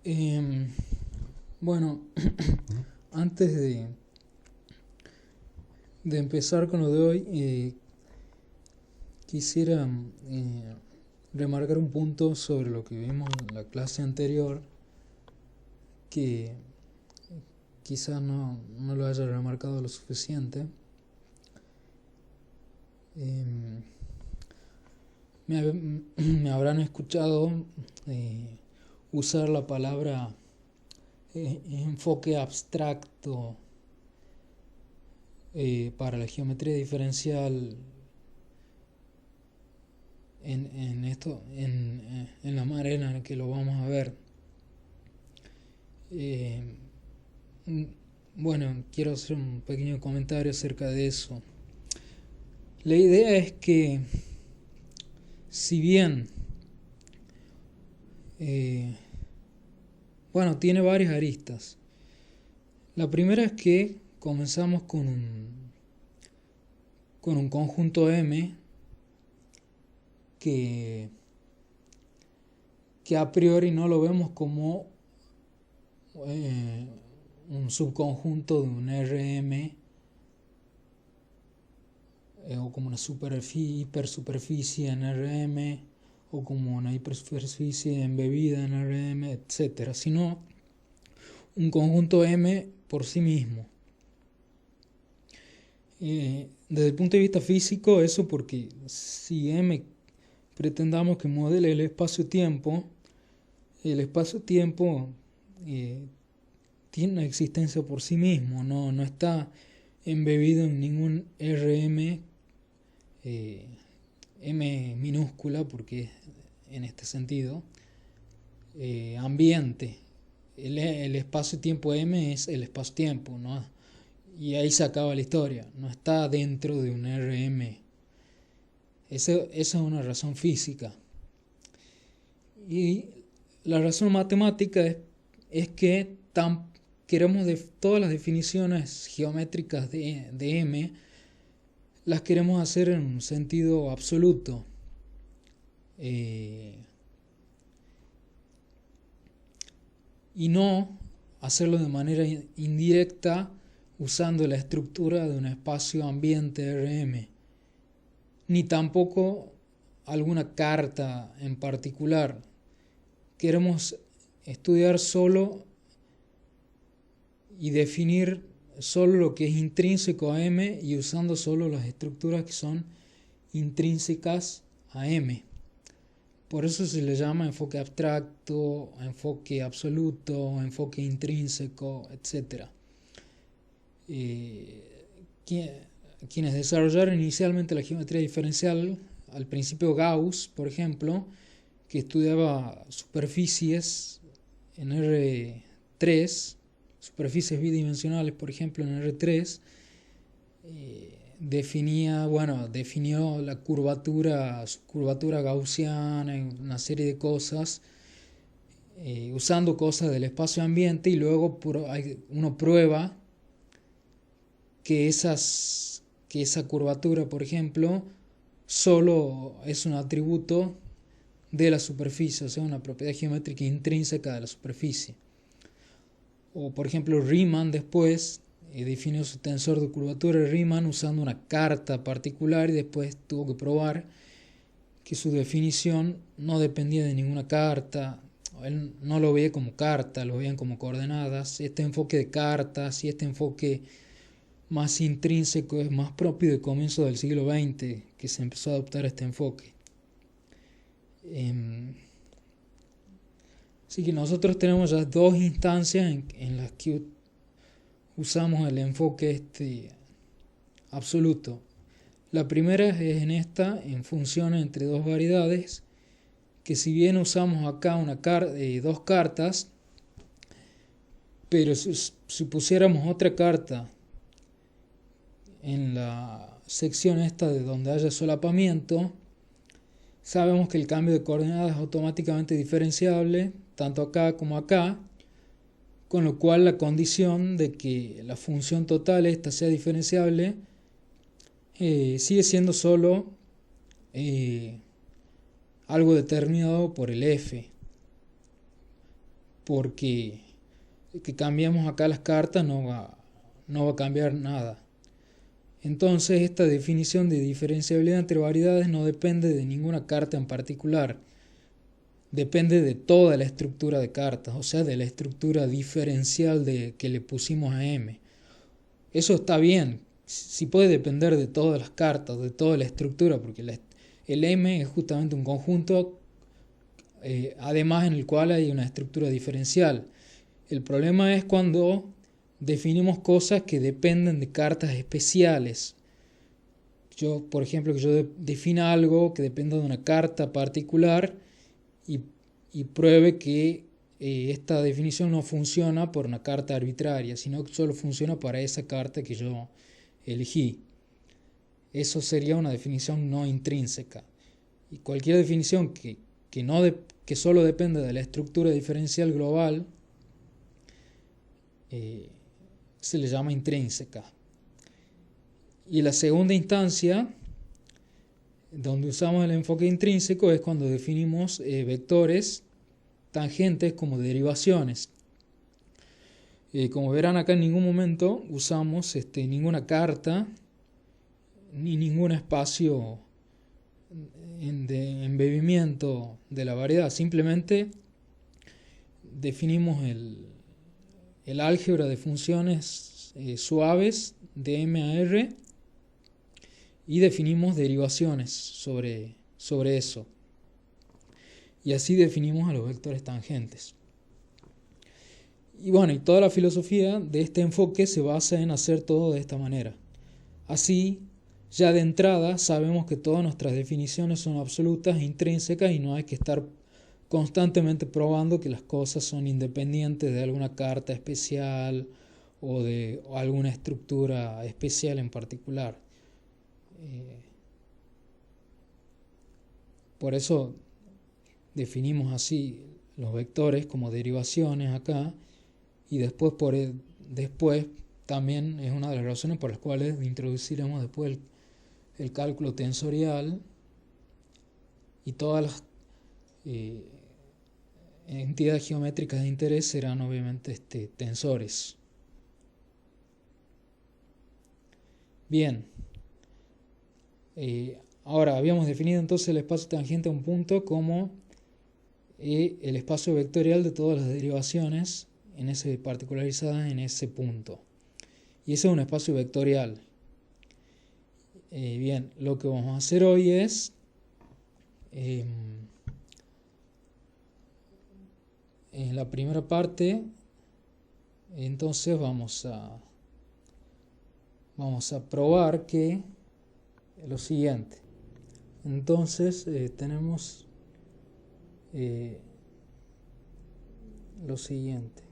Em, bueno, antes de empezar con lo de hoy, quisiera remarcar un punto sobre lo que vimos en la clase anterior, que quizás no lo haya remarcado lo suficiente. Em, me habrán escuchado usar la palabra enfoque abstracto para la geometría diferencial en la manera en que lo vamos a ver. Eh, bueno, quiero hacer un pequeño comentario acerca de eso. La idea es que, si bien tiene varias aristas. La primera es que comenzamos con un conjunto M que a priori no lo vemos como un subconjunto de un RM o como una hipersuperficie en RM o como una hipersuperficie embebida en RM, etcétera, sino un conjunto M por sí mismo. Desde el punto de vista físico, eso porque si M pretendamos que modele el espacio-tiempo tiene una existencia por sí mismo, no está embebido en ningún RM, M minúscula, porque en este sentido, ambiente. El espacio-tiempo M es el espacio-tiempo, ¿no? Y ahí se acaba la historia, no está dentro de un RM. Esa es una razón física. Y la razón matemática es que queremos todas las definiciones geométricas de M, las queremos hacer en un sentido absoluto. Y no hacerlo de manera indirecta usando la estructura de un espacio ambiente RM, ni tampoco alguna carta en particular. Queremos estudiar solo y definir solo lo que es intrínseco a M y usando solo las estructuras que son intrínsecas a M. Por eso se le llama enfoque abstracto, enfoque absoluto, enfoque intrínseco, etc. Quienes desarrollaron inicialmente la geometría diferencial, al principio Gauss, por ejemplo, que estudiaba superficies en R3, superficies bidimensionales, por ejemplo, en R3, definió la curvatura gaussiana, una serie de cosas, usando cosas del espacio ambiente, y luego uno prueba que esa curvatura, por ejemplo, solo es un atributo de la superficie, o sea, una propiedad geométrica intrínseca de la superficie. O, por ejemplo, Riemann después definió su tensor de curvatura de Riemann usando una carta particular, y después tuvo que probar que su definición no dependía de ninguna carta. Él no lo veía como carta, lo veían como coordenadas. Este enfoque de cartas y este enfoque más intrínseco es más propio del comienzo del siglo XX, que se empezó a adoptar este enfoque. Así que nosotros tenemos ya dos instancias en las que usamos el enfoque absoluto. La primera es en funciones entre dos variedades, que si bien usamos acá dos cartas, pero si pusiéramos otra carta en la sección esta de donde haya solapamiento, sabemos que el cambio de coordenadas es automáticamente diferenciable, tanto acá como acá, con lo cual la condición de que la función total esta sea diferenciable sigue siendo solo algo determinado por el f. porque que cambiemos acá las cartas no va a cambiar nada. Entonces esta definición de diferenciabilidad entre variedades no depende de ninguna carta en particular, depende de toda la estructura de cartas, o sea, de la estructura diferencial que le pusimos a M. Eso está bien, si puede depender de todas las cartas, de toda la estructura, porque el M es justamente un conjunto, además en el cual hay una estructura diferencial. El problema es cuando definimos cosas que dependen de cartas especiales. Por ejemplo, que yo defina algo que dependa de una carta particular y pruebe que esta definición no funciona por una carta arbitraria, sino que solo funciona para esa carta que yo elegí. Eso sería una definición no intrínseca. Y cualquier definición que solo depende de la estructura diferencial global se le llama intrínseca. Y la segunda instancia, donde usamos el enfoque intrínseco, es cuando definimos vectores tangentes como derivaciones. Como verán acá, en ningún momento usamos ninguna carta ni ningún espacio de embebimiento de la variedad. Simplemente definimos el álgebra de funciones suaves de M a R y definimos derivaciones sobre eso. Y así definimos a los vectores tangentes. Y bueno, y toda la filosofía de este enfoque se basa en hacer todo de esta manera. Así, ya de entrada sabemos que todas nuestras definiciones son absolutas e intrínsecas y no hay que estar constantemente probando que las cosas son independientes de alguna carta especial o de alguna estructura especial en particular. Por eso definimos así los vectores como derivaciones acá, y después también es una de las razones por las cuales introduciremos después el cálculo tensorial y todas las entidades geométricas de interés serán obviamente tensores. Bien, ahora habíamos definido entonces el espacio tangente a un punto como el espacio vectorial de todas las derivaciones particularizadas en ese punto. Y ese es un espacio vectorial. Bien, lo que vamos a hacer hoy es en la primera parte, entonces vamos a probar que lo siguiente. Entonces tenemos lo siguiente.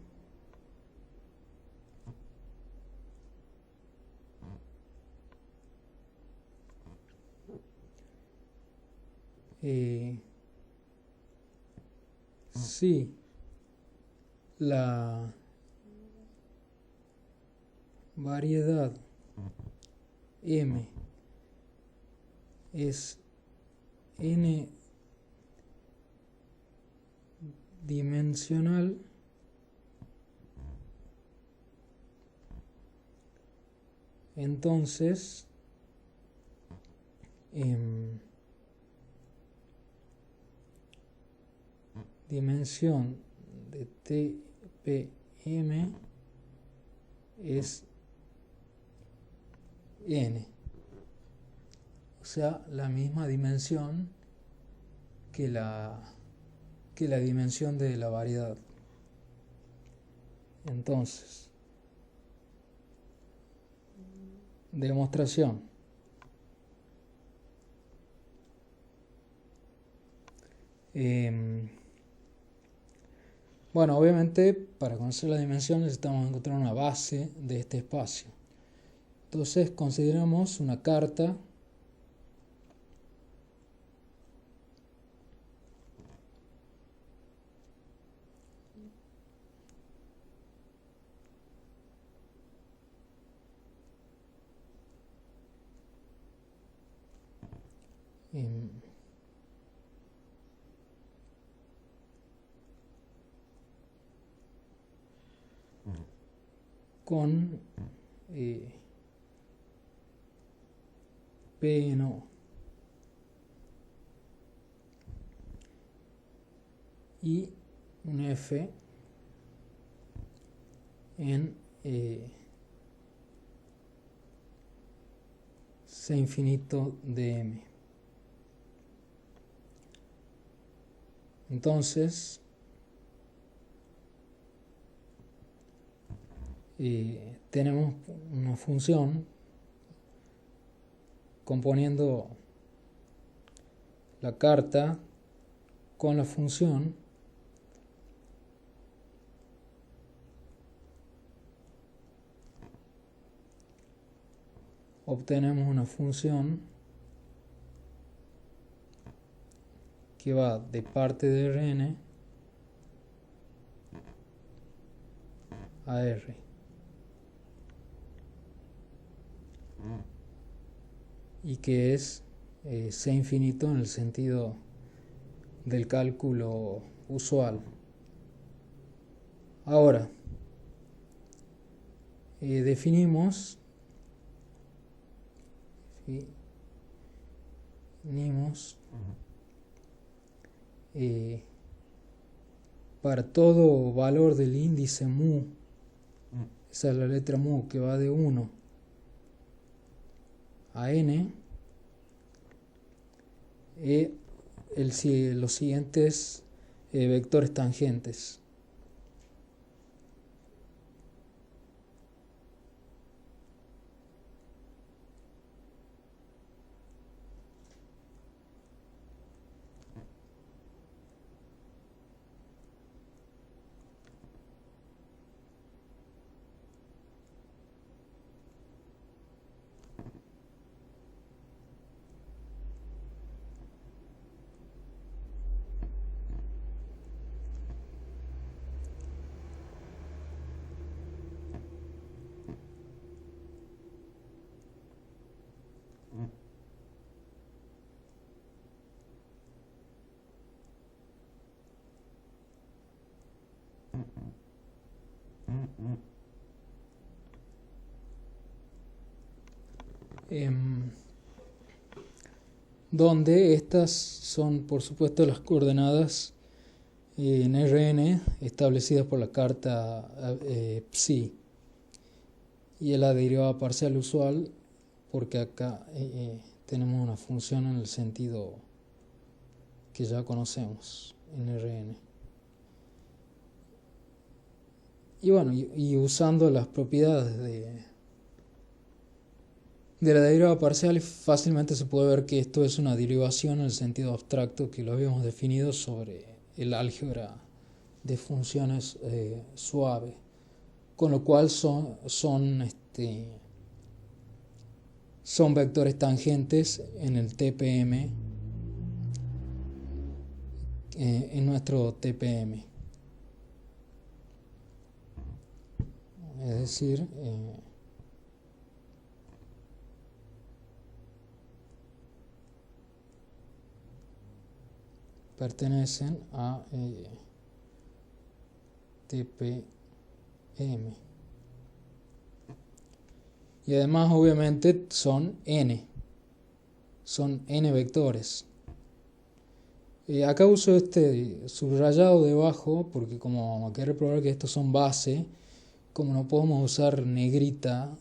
Sí, la variedad M es n dimensional, entonces dimensión de TPM es n, o sea, la misma dimensión que la dimensión de la variedad. Entonces, demostración. Bueno, obviamente para conocer la dimensión necesitamos encontrar una base de este espacio. Entonces consideramos una carta con P en O. Y un F en C infinito de M. Entonces, tenemos una función componiendo la carta con la función obtenemos una función que va de parte de Rn a R. Y que es C infinito en el sentido del cálculo usual. Ahora, definimos para todo valor del índice mu, esa es la letra mu que va de 1 a n, los siguientes vectores tangentes. Donde estas son, por supuesto, las coordenadas en Rn establecidas por la carta psi, y es la derivada parcial usual, porque acá tenemos una función en el sentido que ya conocemos en Rn. Y bueno, y usando las propiedades de la derivada parcial, fácilmente se puede ver que esto es una derivación en el sentido abstracto que lo habíamos definido sobre el álgebra de funciones suave, con lo cual son vectores tangentes en el TPM, en nuestro TPM. Es decir, pertenecen a TPM. Y además, obviamente, son n vectores. Acá uso este subrayado debajo porque como hay que probar que estos son base, como no podemos usar negrita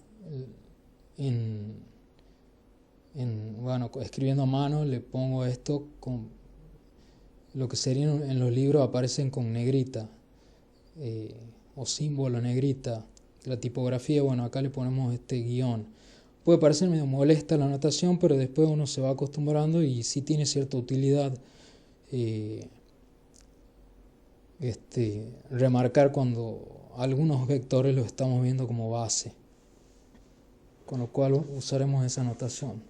bueno, escribiendo a mano, le pongo esto con lo que serían en los libros, aparecen con negrita o símbolo negrita. La tipografía, bueno, acá le ponemos este guión. Puede parecer medio molesta la anotación, pero después uno se va acostumbrando y sí tiene cierta utilidad remarcar cuando algunos vectores los estamos viendo como base, con lo cual usaremos esa notación.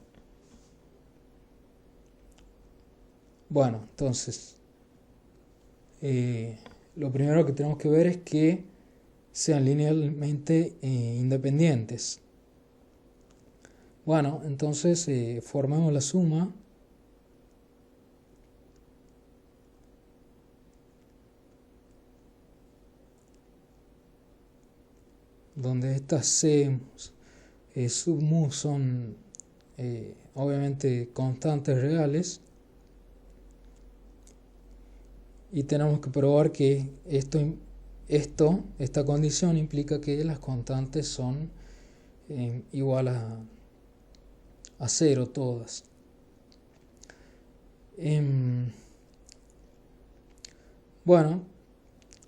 Bueno, entonces lo primero que tenemos que ver es que sean linealmente independientes. Bueno, entonces formemos la suma donde estas C sub mu son obviamente constantes reales, y tenemos que probar que esta condición implica que las constantes son igual a cero todas. Bueno,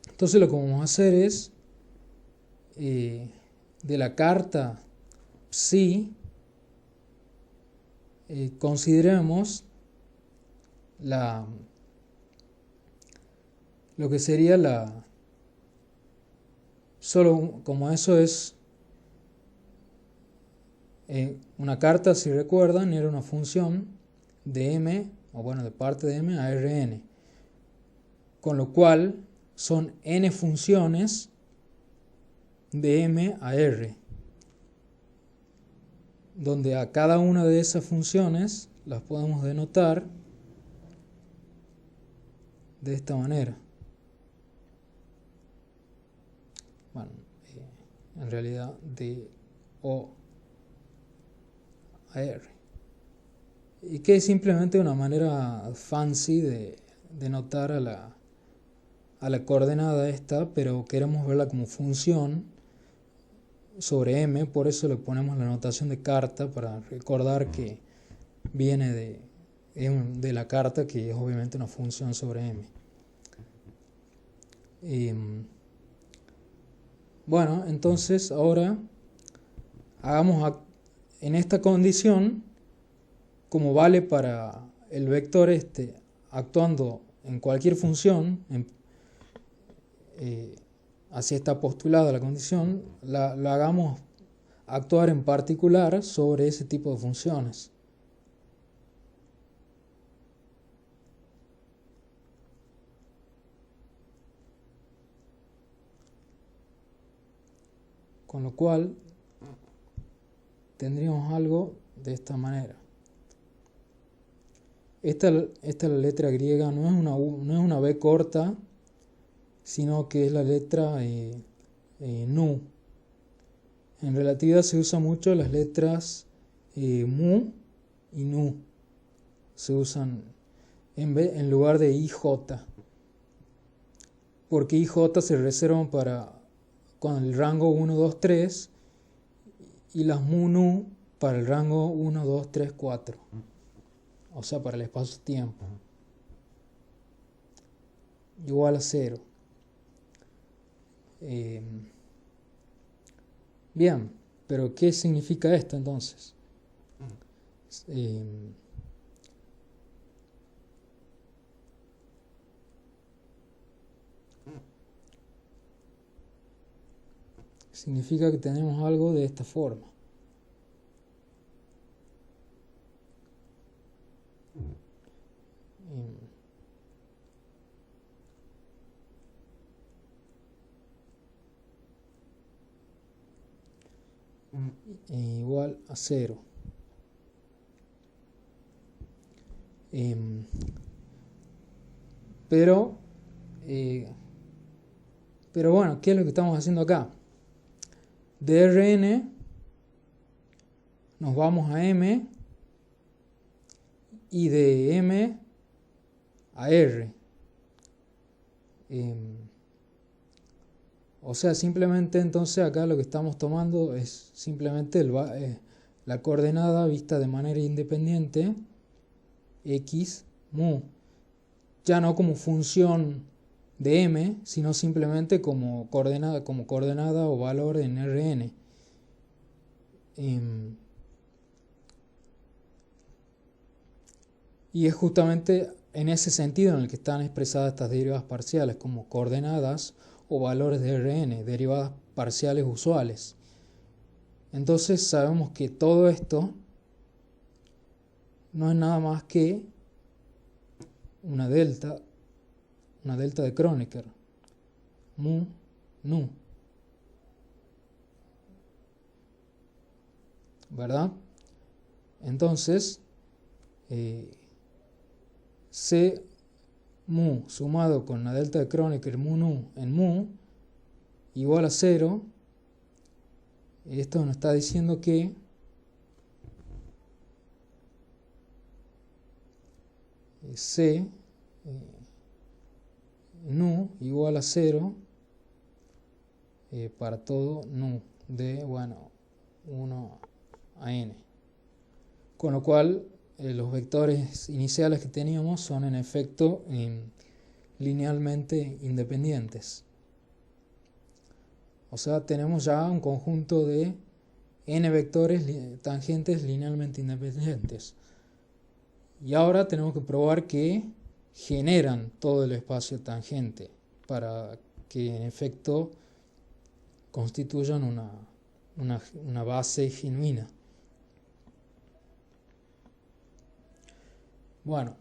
entonces lo que vamos a hacer es de la carta psi, consideremos lo que sería solo como eso es una carta, si recuerdan, era una función de m, o bueno, de parte de m a Rn, con lo cual son n funciones de m a r, donde a cada una de esas funciones las podemos denotar de esta manera. Bueno, en realidad de O a R. Y que es simplemente una manera fancy de denotar a la coordenada esta, pero queremos verla como función sobre M, por eso le ponemos la notación de carta, para recordar que viene de la carta, que es obviamente una función sobre M. Bueno, entonces ahora hagamos en esta condición, como vale para el vector actuando en cualquier función, así está postulada la condición, la hagamos actuar en particular sobre ese tipo de funciones. Con lo cual tendríamos algo de esta manera. Esta es la letra griega, no es una B corta, sino que es la letra nu. En relatividad se usa mucho las letras mu y nu. Se usan en lugar de IJ. Porque IJ se reservan con el rango 1, 2, 3, y las mu nu para el rango 1, 2, 3, 4. O sea, para el espacio-tiempo. Igual a 0. Bien, pero ¿qué significa esto entonces? Significa que tenemos algo de esta forma. Igual a 0. Pero bueno, ¿qué es lo que estamos haciendo acá? De Rn nos vamos a M, y de M a R. O sea, simplemente entonces acá lo que estamos tomando es simplemente la coordenada vista de manera independiente, x mu, ya no como función de m, sino simplemente como coordenada o valor en Rn. Y es justamente en ese sentido en el que están expresadas estas derivadas parciales como coordenadas o valores de Rn, derivadas parciales usuales. Entonces sabemos que todo esto no es nada más que una delta de Kronecker, mu nu, ¿verdad? Entonces C mu sumado con la delta de Kronecker mu nu en mu igual a 0, Esto nos está diciendo que C nu igual a 0 para todo nu de, bueno, 1 a n. Con lo cual, los vectores iniciales que teníamos son en efecto linealmente independientes. O sea, tenemos ya un conjunto de n vectores tangentes linealmente independientes. Y ahora tenemos que probar que generan todo el espacio tangente para que en efecto constituyan una base genuina. Bueno,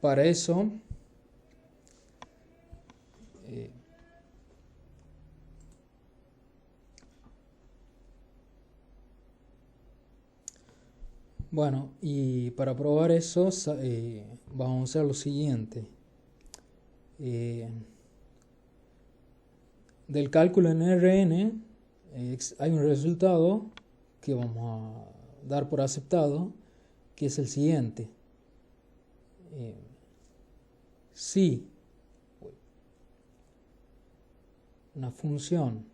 para eso bueno, y para probar eso vamos a hacer lo siguiente. Del cálculo en Rn hay un resultado que vamos a dar por aceptado, que es el siguiente. Si una función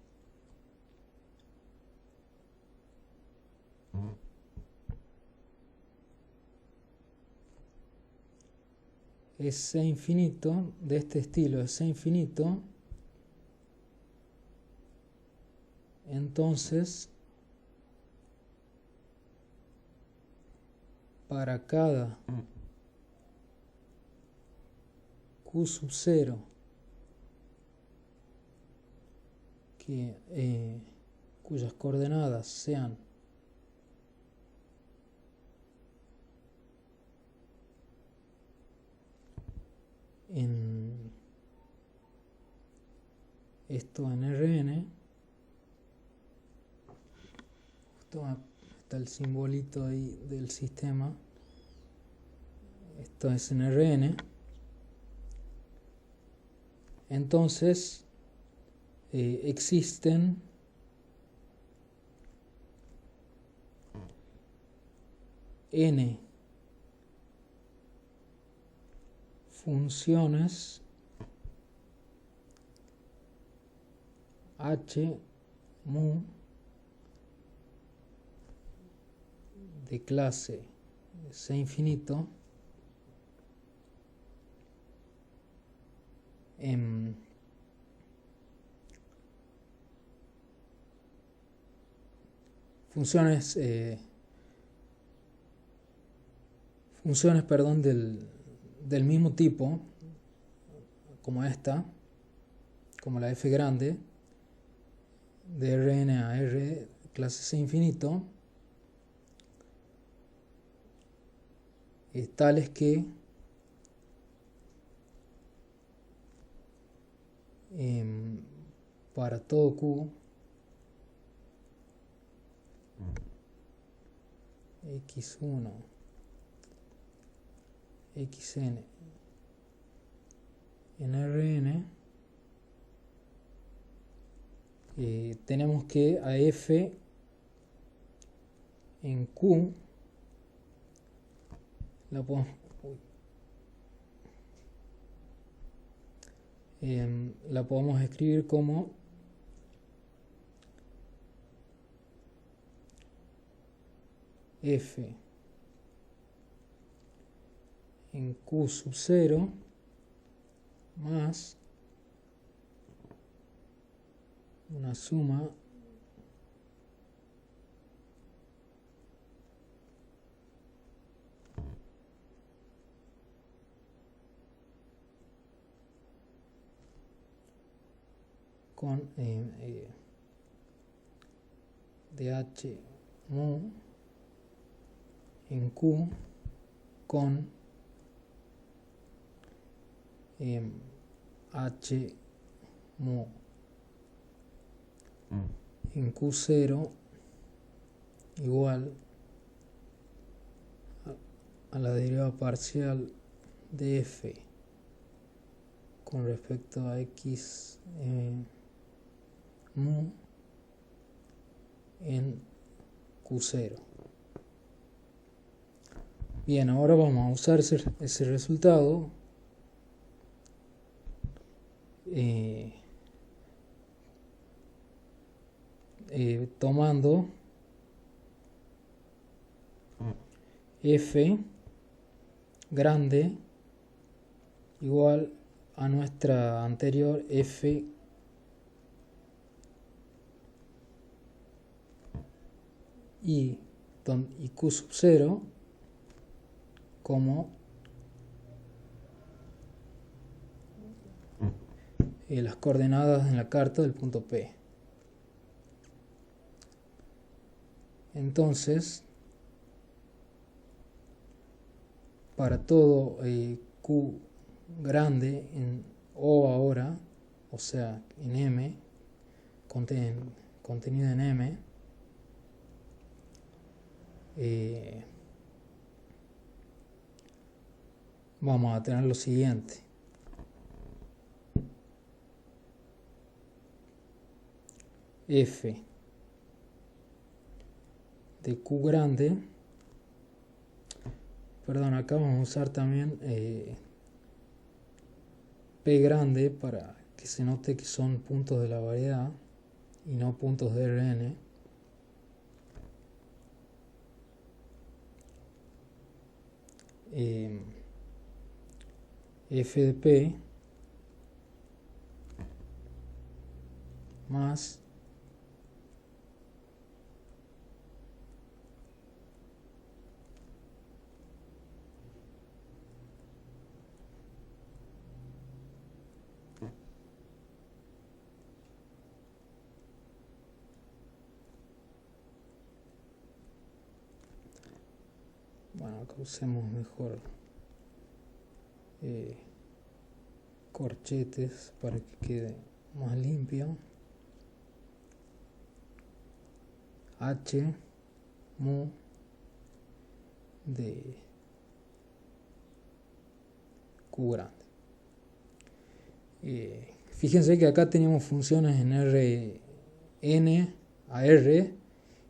es C infinito, de este estilo es C infinito, entonces para cada Q sub 0 cuyas coordenadas sean en esto en Rn, justo está el simbolito ahí del sistema, esto es en Rn, entonces existen n funciones h mu de clase C infinito funciones perdón, del mismo tipo como esta, como la f grande, de Rn a R clase C infinito, tales que para todo Q x1 xn en Rn tenemos que a f en Q la podemos escribir como f en Q sub 0 más una suma con dh mu en Q con h mu en Q0 igual a la derivada parcial de f con respecto a x mu en Q0. Bien, ahora vamos a usar ese resultado tomando f grande igual a nuestra anterior f y q sub 0 como las coordenadas en la carta del punto P. Entonces, para todo Q grande en O ahora, o sea, en M, contenido en M, vamos a tener lo siguiente. F de Q grande, perdón, acá vamos a usar también P grande para que se note que son puntos de la variedad y no puntos de Rn. F de P más bueno, acá usemos mejor corchetes para que quede más limpio. H mu de Q grande. Fíjense que acá teníamos funciones en Rn a R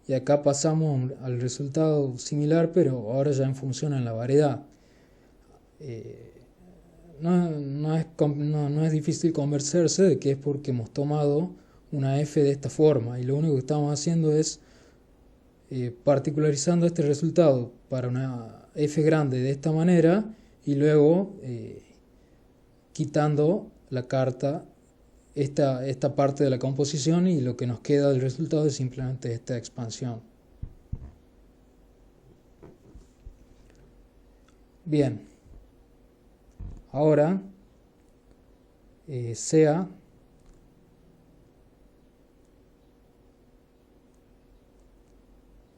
y acá pasamos al resultado similar, pero ahora ya en función en la variedad. No es difícil convencerse de que es porque hemos tomado una f de esta forma y lo único que estamos haciendo es particularizando este resultado para una f grande de esta manera y luego quitando la carta esta parte de la composición, y lo que nos queda del resultado es simplemente esta expansión. Bien, ahora sea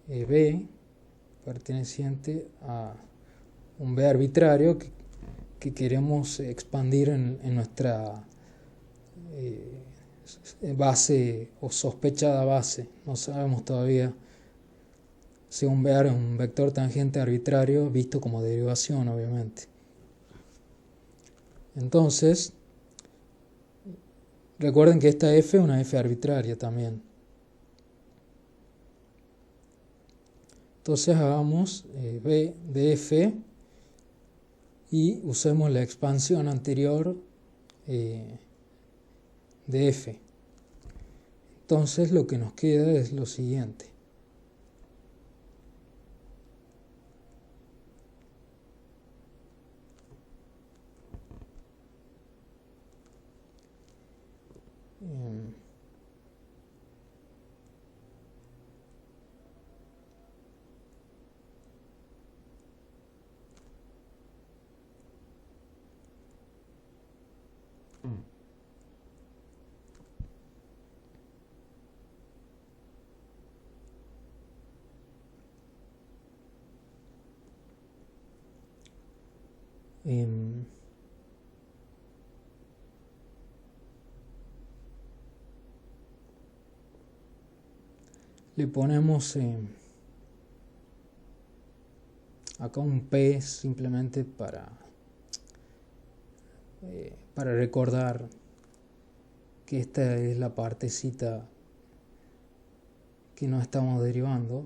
B perteneciente a un B arbitrario que queremos expandir en nuestra base o sospechada base. No sabemos todavía si un B es un vector tangente arbitrario visto como derivación, obviamente. Entonces, recuerden que esta f es una f arbitraria también. Entonces hagamos B de f y usemos la expansión anterior de f. Entonces lo que nos queda es lo siguiente. Le ponemos acá un P simplemente para recordar que esta es la partecita que no estamos derivando.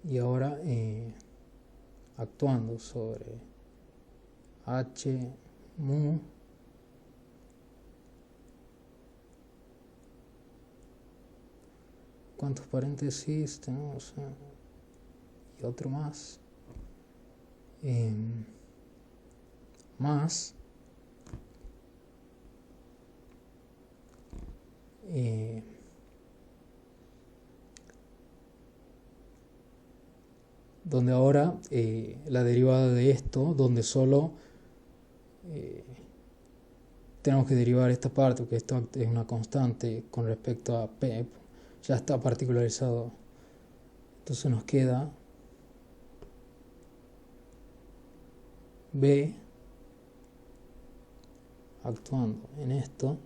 Y ahora actuando sobre h mu ¿cuántos paréntesis tenemos? Y otro más más donde ahora la derivada de esto, donde solo tenemos que derivar esta parte, porque esto es una constante con respecto a p, ya está particularizado. Entonces nos queda b actuando en esto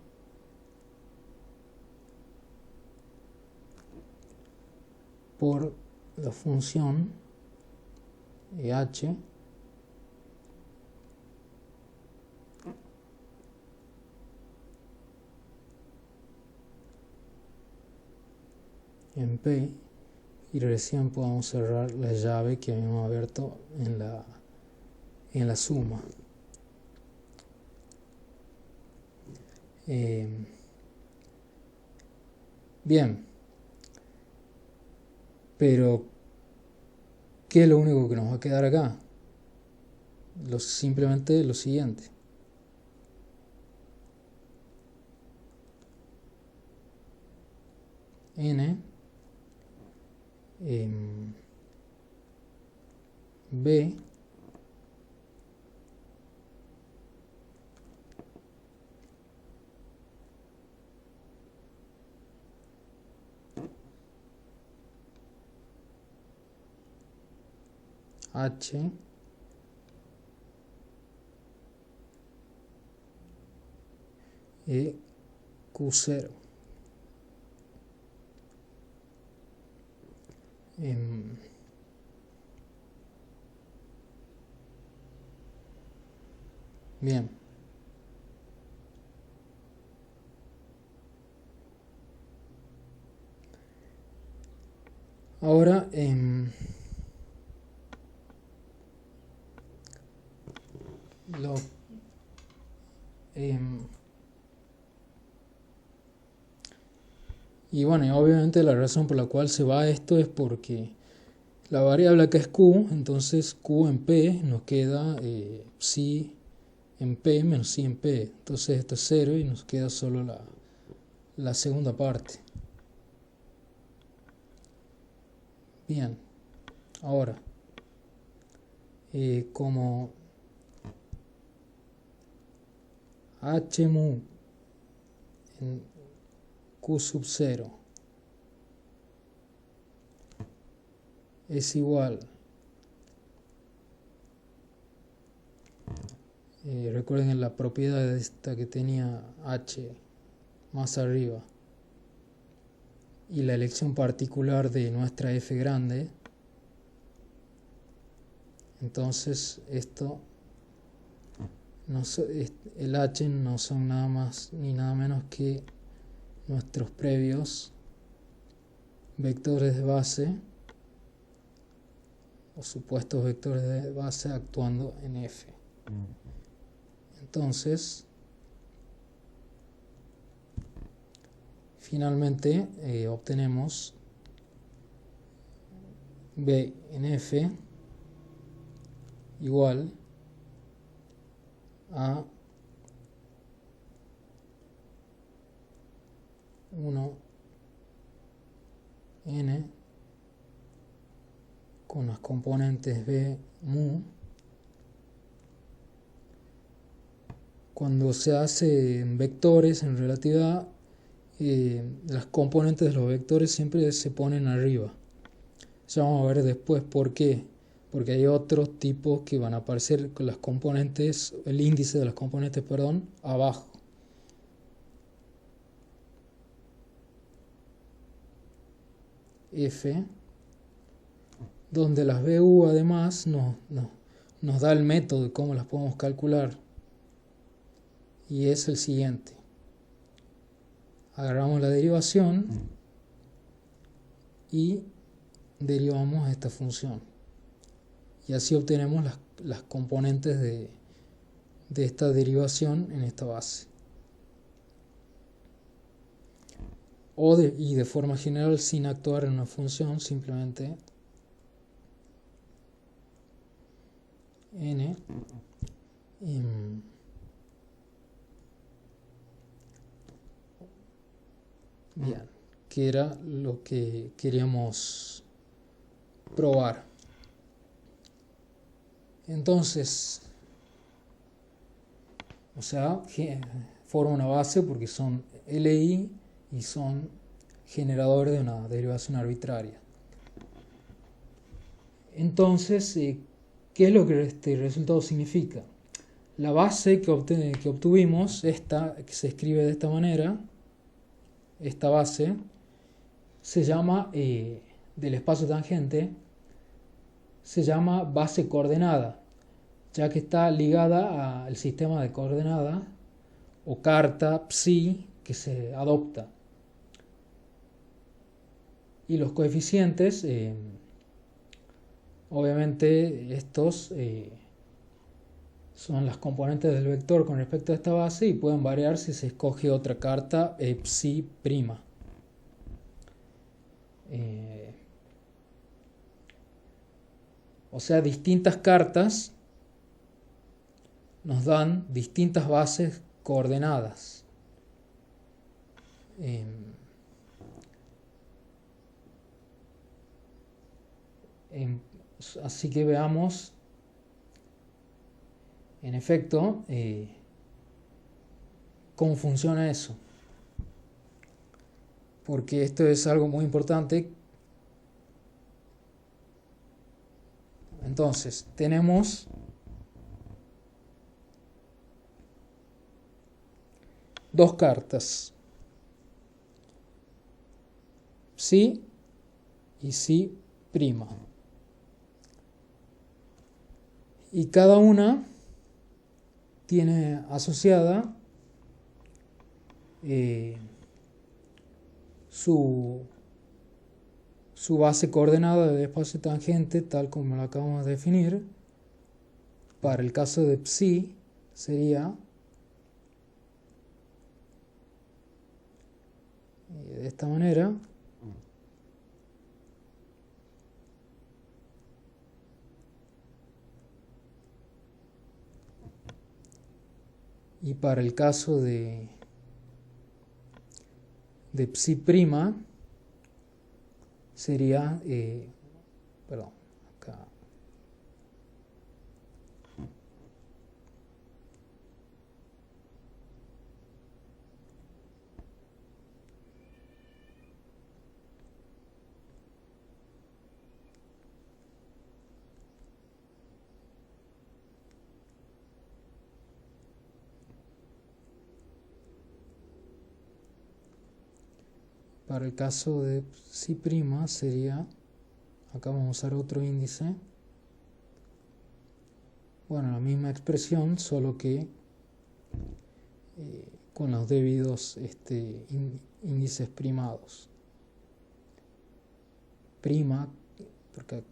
por la función h en P, y recién podemos cerrar la llave que habíamos abierto en la suma. Bien, pero ¿qué es lo único que nos va a quedar acá? Simplemente lo siguiente. N B H e Q0. Bien. Ahora y bueno, y obviamente la razón por la cual se va esto es porque la variable acá es q, entonces q en p nos queda psi en p menos psi en p, entonces esto es 0 y nos queda solo la segunda parte. Bien, ahora como h mu en q sub 0 es igual, recuerden en la propiedad esta que tenía h más arriba y la elección particular de nuestra f grande, entonces esto el h no son nada más ni nada menos que nuestros previos vectores de base o supuestos vectores de base actuando en f. Entonces finalmente obtenemos b en f igual a 1n con las componentes b mu. Cuando se hace en vectores, en relatividad, las componentes de los vectores siempre se ponen arriba. Ya vamos a ver después por qué. Porque hay otros tipos que van a aparecer con las componentes, el índice de las componentes, perdón, abajo. f, donde las bu además nos da el método de cómo las podemos calcular, y es el siguiente. Agarramos la derivación y derivamos esta función, y así obtenemos las componentes de esta derivación en esta base. Y de forma general, sin actuar en una función, simplemente n bien, que era lo que queríamos probar. Entonces, o sea, forma una base porque son LI y son generadores de una derivación arbitraria. Entonces, ¿qué es lo que este resultado significa? La base que obtuvimos, esta que se escribe de esta manera, esta base, se llama, del espacio tangente, se llama base coordenada, ya que está ligada al sistema de coordenadas o carta psi que se adopta. Y los coeficientes, obviamente estos son las componentes del vector con respecto a esta base y pueden variar si se escoge otra carta psi prima. O sea, distintas cartas nos dan distintas bases coordenadas. Así que veamos, en efecto, cómo funciona eso. Porque esto es algo muy importante. Entonces, tenemos dos cartas, psi y psi prima, y cada una tiene asociada su base coordenada del espacio tangente, tal como la acabamos de definir. Para el caso de psi sería de esta manera. Y para el caso de psi prima sería, perdón, acá. Para el caso de psi prima sería, acá vamos a usar otro índice, bueno, la misma expresión, solo que con los debidos índices primados. Prima, porque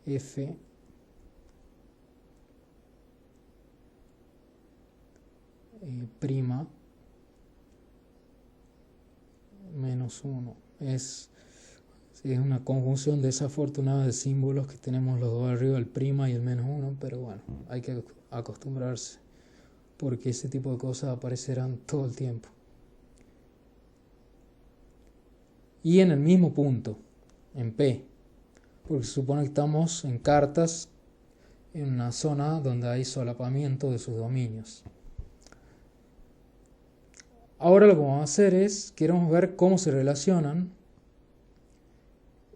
f prima menos 1 es una conjunción desafortunada de símbolos que tenemos los dos arriba, el prima y el menos 1, pero bueno, hay que acostumbrarse porque ese tipo de cosas aparecerán todo el tiempo. Y en el mismo punto, en P, porque se supone que estamos en cartas en una zona donde hay solapamiento de sus dominios. Ahora lo que vamos a hacer es, queremos ver cómo se relacionan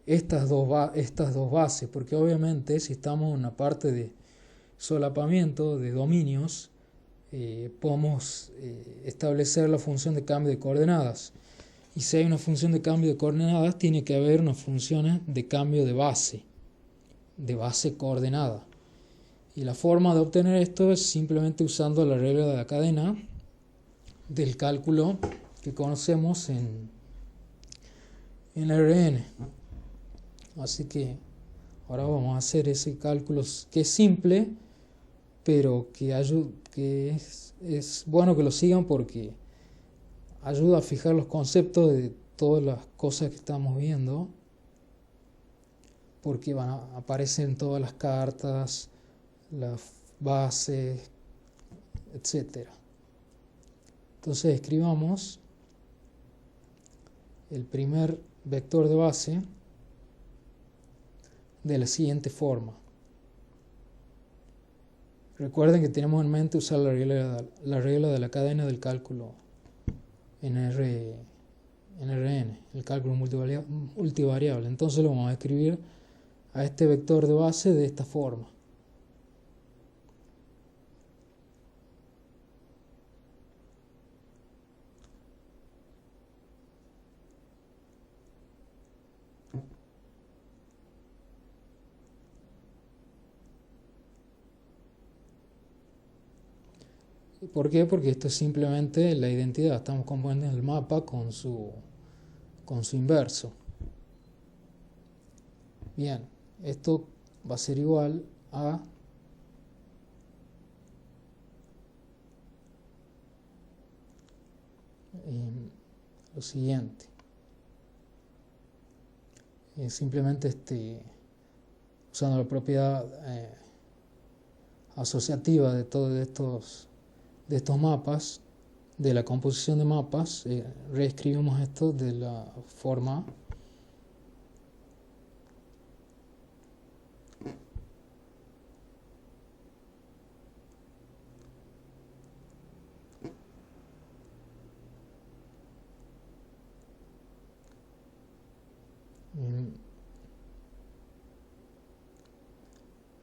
estas dos bases, porque obviamente si estamos en una parte de solapamiento de dominios, podemos establecer la función de cambio de coordenadas. Y si hay una función de cambio de coordenadas, tiene que haber unas funciones de cambio de base coordenada. Y la forma de obtener esto es simplemente usando la regla de la cadena del cálculo que conocemos en RN. Así que ahora vamos a hacer ese cálculo que es simple, pero que es bueno que lo sigan porque ayuda a fijar los conceptos de todas las cosas que estamos viendo, porque aparecen todas las cartas, las bases, etcétera. Entonces escribamos el primer vector de base de la siguiente forma. Recuerden que tenemos en mente usar la regla de la cadena del cálculo en RN, el cálculo multivariable. Entonces lo vamos a escribir a este vector de base de esta forma. ¿Por qué? Porque esto es simplemente la identidad. Estamos componiendo el mapa con su inverso. Bien, esto va a ser igual a lo siguiente. Simplemente usando la propiedad asociativa de todos estos mapas, de la composición de mapas, reescribimos esto de la forma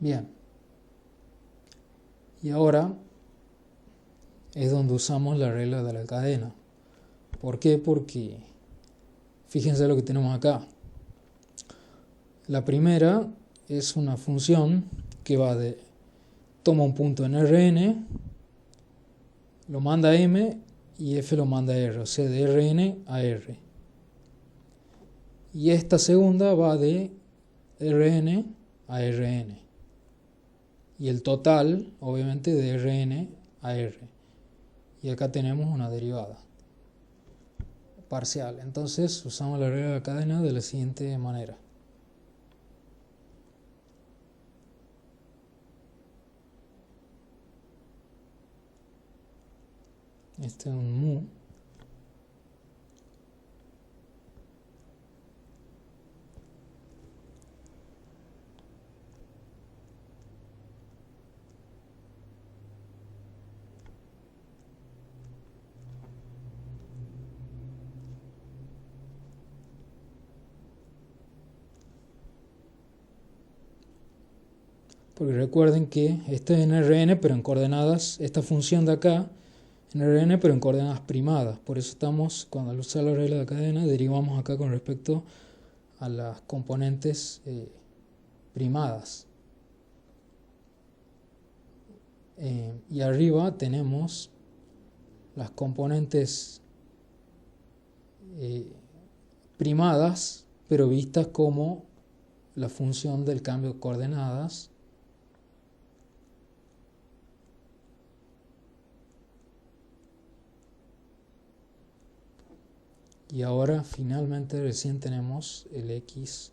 bien. Y ahora es donde usamos la regla de la cadena. ¿Por qué? Porque fíjense lo que tenemos acá. La primera es una función que toma un punto en Rn, lo manda a M y F lo manda a R, o sea, de Rn a R. Y esta segunda va de Rn a Rn. Y el total, obviamente, de Rn a R. Y acá tenemos una derivada parcial. Entonces usamos la regla de la cadena de la siguiente manera. Este es un mu. Porque recuerden que esto es en Rn, pero en coordenadas, esta función de acá, en Rn, pero en coordenadas primadas. Por eso cuando al usar la regla de la cadena, derivamos acá con respecto a las componentes primadas. Y arriba tenemos las componentes primadas, pero vistas como la función del cambio de coordenadas. Y ahora finalmente recién tenemos el X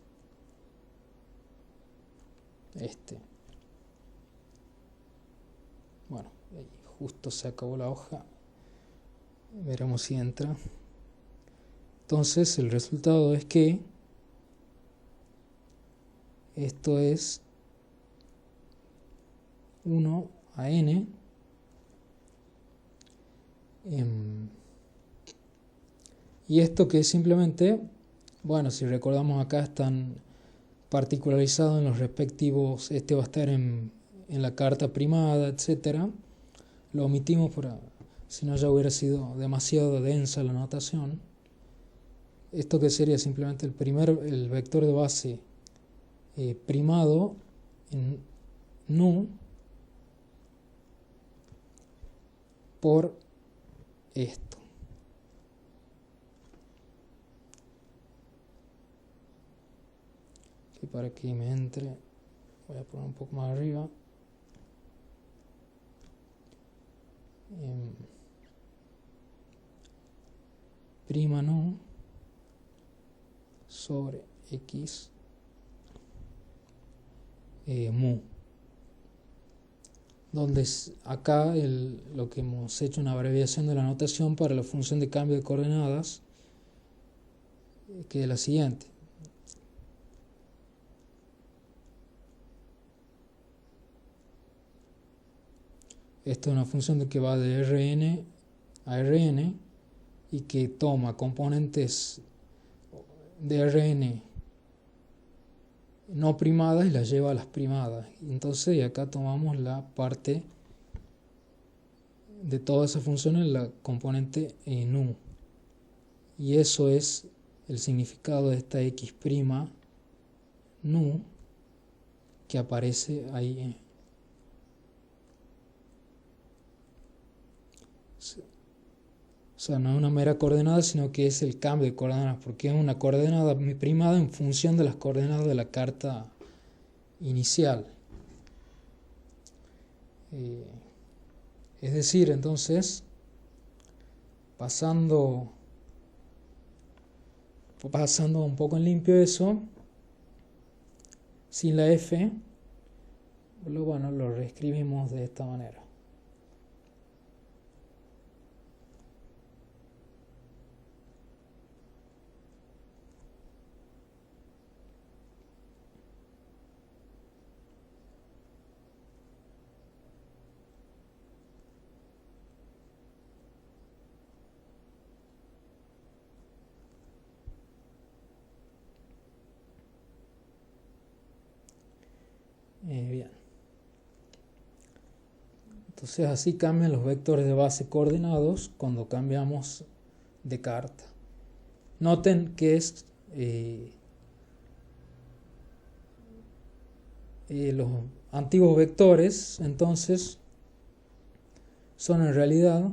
Bueno, ahí justo se acabó la hoja. Veremos si entra. Entonces el resultado es que esto es 1 a n y esto que es simplemente, bueno, si recordamos acá están particularizados en los respectivos, va a estar en la carta primada, etcétera. Lo omitimos si no ya hubiera sido demasiado densa la notación. Esto que sería simplemente el vector de base primado en nu por esto. Y para que me entre, voy a poner un poco más arriba. Prima nu sobre x mu, donde acá lo que hemos hecho una abreviación de la notación para la función de cambio de coordenadas, que es la siguiente. Esto es una función que va de Rn a Rn y que toma componentes de Rn no primadas y las lleva a las primadas. Entonces acá tomamos la parte de toda esa función en la componente nu. Y eso es el significado de esta x' nu que aparece ahí. O sea, no es una mera coordenada, sino que es el cambio de coordenadas, porque es una coordenada primada en función de las coordenadas de la carta inicial. Es decir, entonces, pasando un poco en limpio eso, sin la f, bueno, lo reescribimos de esta manera. Bien. Entonces así cambian los vectores de base coordenados cuando cambiamos de carta. Noten que los antiguos vectores entonces son en realidad,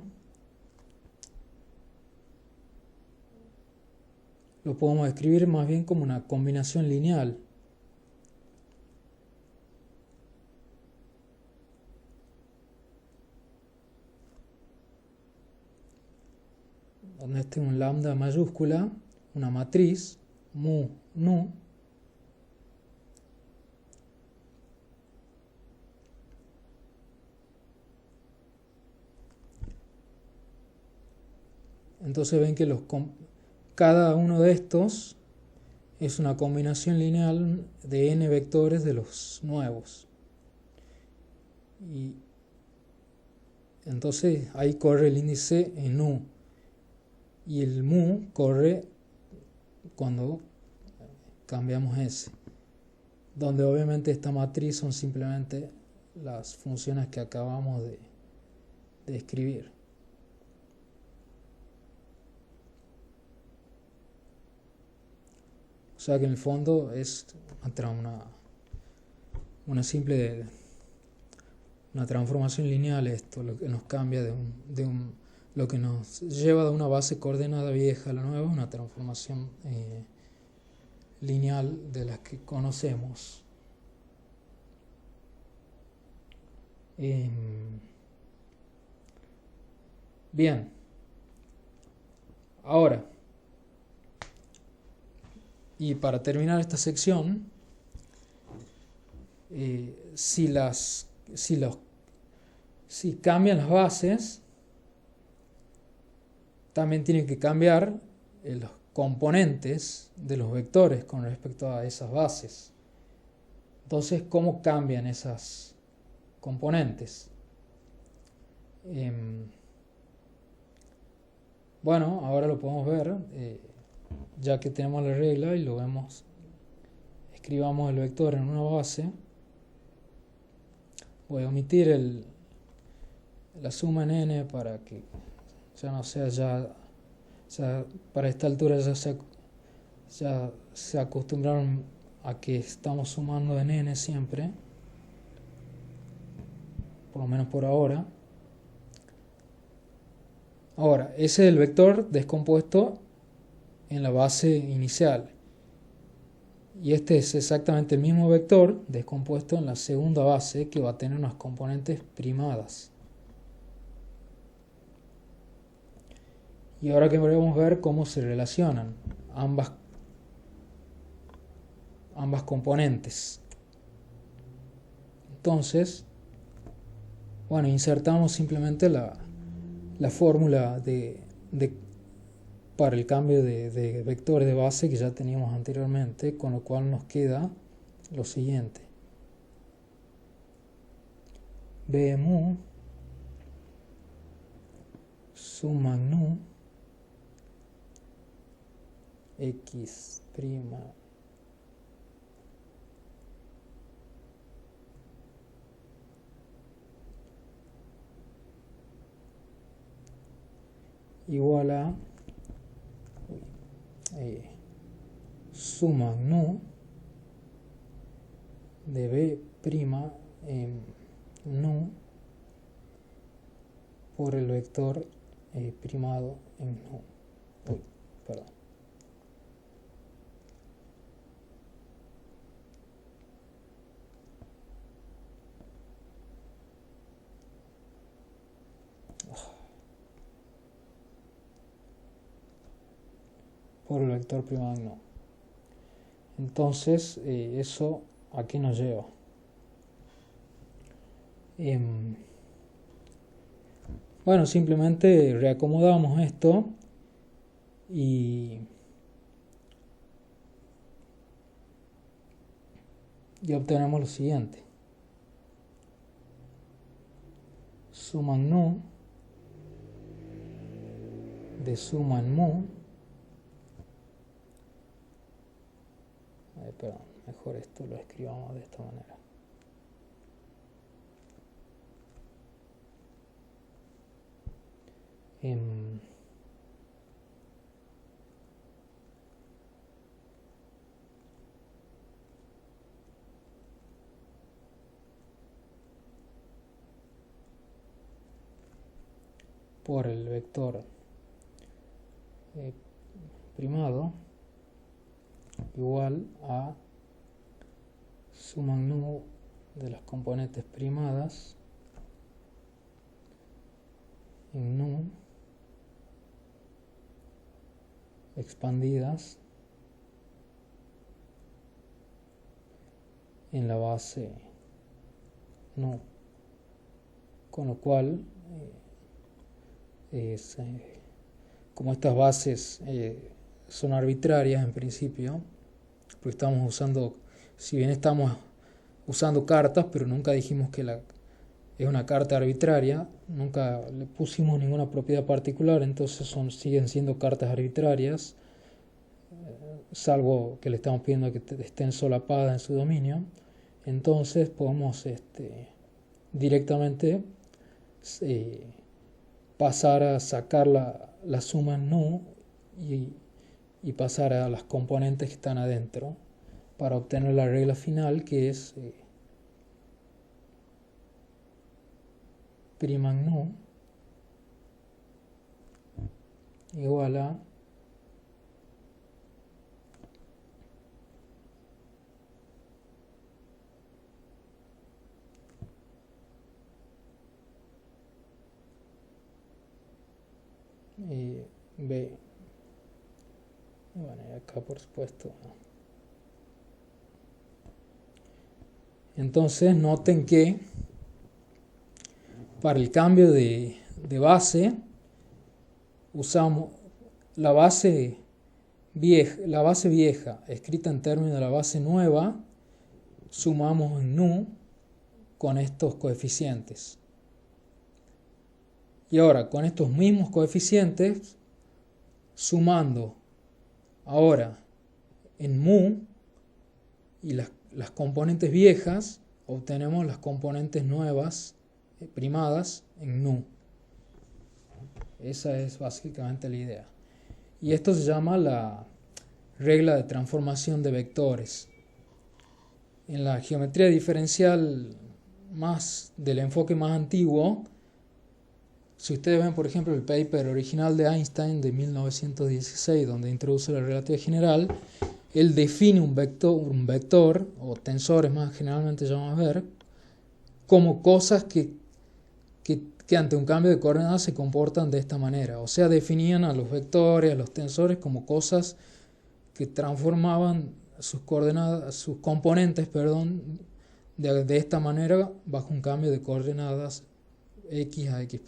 lo podemos escribir más bien como una combinación lineal. Donde este es un lambda mayúscula, una matriz, mu, nu. Entonces ven que cada uno de estos es una combinación lineal de n vectores de los nuevos. Y entonces ahí corre el índice en nu. Y el mu corre cuando cambiamos ese. Donde obviamente esta matriz son simplemente las funciones que acabamos de escribir. O sea que en el fondo es una simple una transformación lineal, esto lo que nos cambia lo que nos lleva de una base coordenada vieja a la nueva, una transformación lineal de las que conocemos. Bien, ahora, y para terminar esta sección, si cambian las bases, también tienen que cambiar los componentes de los vectores con respecto a esas bases. Entonces, ¿cómo cambian esas componentes? Bueno, ahora lo podemos ver, ya que tenemos la regla y lo vemos. Escribamos el vector en una base. Voy a omitir la suma en n para que ya no sea para esta altura ya sea Ya se acostumbraron a que estamos sumando en n siempre, por lo menos por ahora. Ahora, ese es el vector descompuesto en la base inicial. Y este es exactamente el mismo vector descompuesto en la segunda base, que va a tener unas componentes primadas. Y ahora que podemos ver cómo se relacionan ambas componentes. Entonces, bueno, insertamos simplemente la fórmula para el cambio de vectores de base que ya teníamos anteriormente, con lo cual nos queda lo siguiente. B mu suma nu x prima igual a suma nu de b prima en nu por el vector primado en nu. Perdón. Por el vector primado en nu. Entonces, eso aquí nos lleva. Bueno, simplemente reacomodamos esto y obtenemos lo siguiente. Suman nu de suman mu. Perdón, mejor esto lo escribamos de esta manera. Por el vector primado igual a suman nu de las componentes primadas en nu expandidas en la base nu, con lo cual como estas bases son arbitrarias en principio, porque estamos usando, si bien estamos usando cartas, pero nunca dijimos que es una carta arbitraria, nunca le pusimos ninguna propiedad particular, entonces siguen siendo cartas arbitrarias, salvo que le estamos pidiendo que estén solapadas en su dominio. Entonces podemos directamente pasar a sacar la suma en nu y pasar a las componentes que están adentro para obtener la regla final, que es prima en nu igual a b. Bueno, y acá por supuesto. Entonces noten que para el cambio de base usamos la base vieja escrita en términos de la base nueva, sumamos en nu con estos coeficientes. Y ahora con estos mismos coeficientes, sumando ahora en mu y las componentes viejas, obtenemos las componentes nuevas primadas en nu. Esa es básicamente la idea. Y esto se llama regla de transformación de vectores. En la geometría diferencial del enfoque más antiguo, si ustedes ven por ejemplo el paper original de Einstein de 1916, donde introduce la relatividad general, él define un vector o tensores más generalmente llamados ver, como cosas que ante un cambio de coordenadas se comportan de esta manera. O sea, definían a los vectores, a los tensores como cosas que transformaban sus coordenadas, sus componentes, de esta manera bajo un cambio de coordenadas x a x'.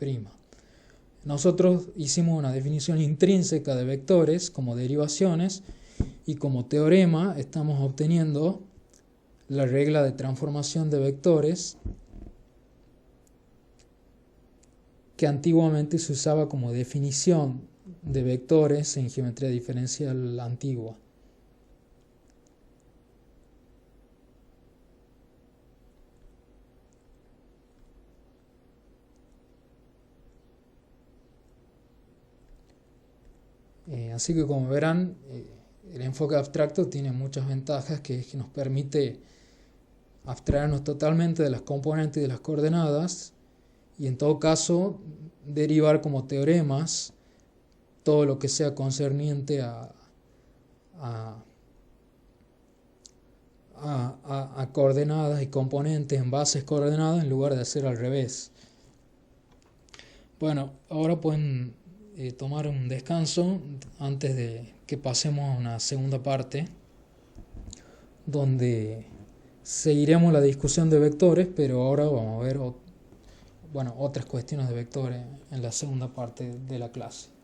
Nosotros hicimos una definición intrínseca de vectores como derivaciones y como teorema estamos obteniendo la regla de transformación de vectores que antiguamente se usaba como definición de vectores en geometría diferencial antigua. Así que como verán, el enfoque abstracto tiene muchas ventajas, que es que nos permite abstraernos totalmente de las componentes y de las coordenadas y en todo caso derivar como teoremas todo lo que sea concerniente a coordenadas y componentes en bases coordenadas en lugar de hacer al revés. Bueno, ahora pueden tomar un descanso antes de que pasemos a una segunda parte donde seguiremos la discusión de vectores, pero ahora vamos a ver otras cuestiones de vectores en la segunda parte de la clase.